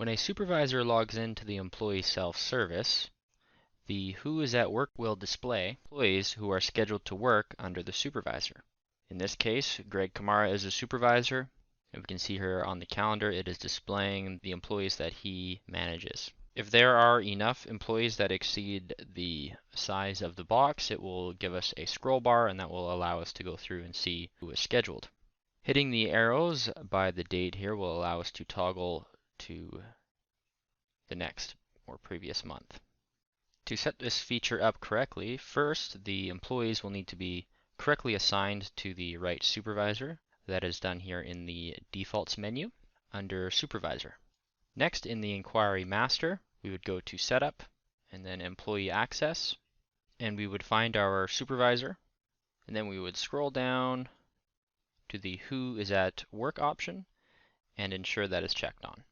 When a supervisor logs into the employee self-service, the Who is at Work will display employees who are scheduled to work under the supervisor. In this case, Greg Kamara is a supervisor, and we can see here on the calendar it is displaying the employees that he manages. If there are enough employees that exceed the size of the box, it will give us a scroll bar, and that will allow us to go through and see who is scheduled. Hitting the arrows by the date here will allow us to toggle to the next or previous month. To set this feature up correctly, first the employees will need to be correctly assigned to the right supervisor. That is done here in the Defaults menu under Supervisor. Next, in the Inquiry Master, we would go to Setup and then Employee Access, and we would find our supervisor, and then we would scroll down to the Who is at Work option and ensure that is checked on.